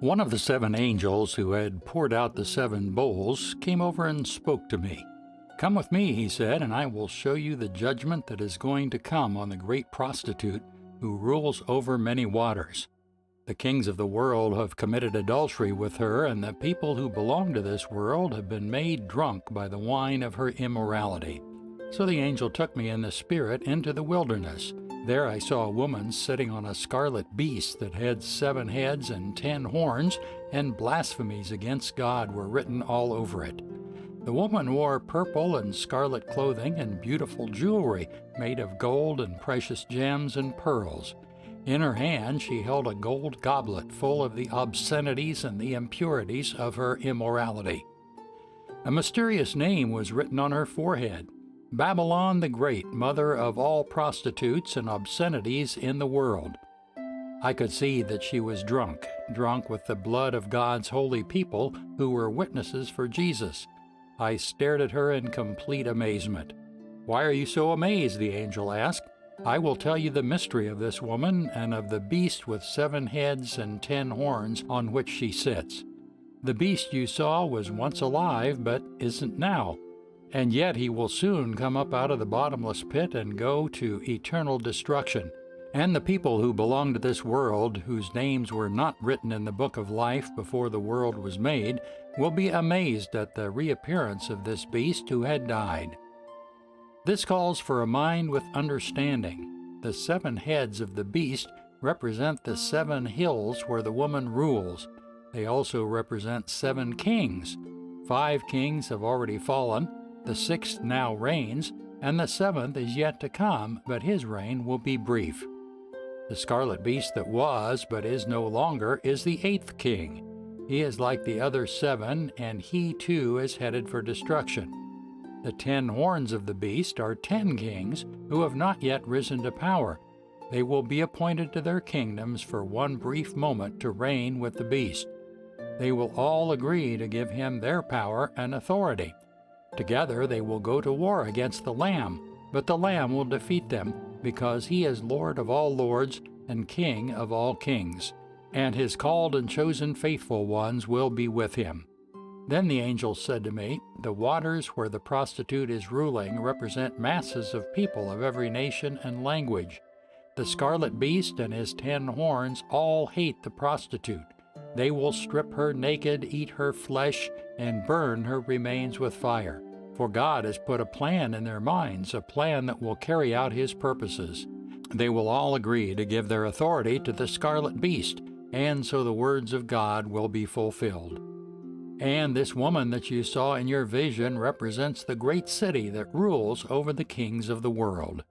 One of the seven angels who had poured out the seven bowls came over and spoke to me. "Come with me," he said, "and I will show you the judgment that is going to come on the great prostitute who rules over many waters. The kings of the world have committed adultery with her, and the people who belong to this world have been made drunk by the wine of her immorality." So the angel took me in the spirit into the wilderness. There I saw a woman sitting on a scarlet beast that had 7 heads and 10 horns, and blasphemies against God were written all over it. The woman wore purple and scarlet clothing and beautiful jewelry made of gold and precious gems and pearls. In her hand she held a gold goblet full of the obscenities and the impurities of her immorality. A mysterious name was written on her forehead: Babylon the Great, mother of all prostitutes and obscenities in the world. I could see that she was drunk with the blood of God's holy people who were witnesses for Jesus. I stared at her in complete amazement. "Why are you so amazed?" the angel asked. "I will tell you the mystery of this woman and of the beast with 7 heads and 10 horns on which she sits. The beast you saw was once alive, but isn't now. And yet he will soon come up out of the bottomless pit and go to eternal destruction. And the people who belong to this world, whose names were not written in the book of life before the world was made, will be amazed at the reappearance of this beast who had died." This calls for a mind with understanding. The 7 heads of the beast represent the 7 hills where the woman rules. They also represent 7 kings. 5 kings have already fallen. The 6th now reigns, and the 7th is yet to come, but his reign will be brief. The scarlet beast that was, but is no longer, is the 8th king. He is like the other 7, and he too is headed for destruction. The 10 horns of the beast are 10 kings who have not yet risen to power. They will be appointed to their kingdoms for one brief moment to reign with the beast. They will all agree to give him their power and authority. Together they will go to war against the Lamb, but the Lamb will defeat them, because he is Lord of all lords and King of all kings, and his called and chosen faithful ones will be with him. Then the angel said to me, "The waters where the prostitute is ruling represent masses of people of every nation and language. The scarlet beast and his 10 horns all hate the prostitute. They will strip her naked, eat her flesh, and burn her remains with fire. For God has put a plan in their minds, a plan that will carry out his purposes. They will all agree to give their authority to the scarlet beast, and so the words of God will be fulfilled." And this woman that you saw in your vision represents the great city that rules over the kings of the world.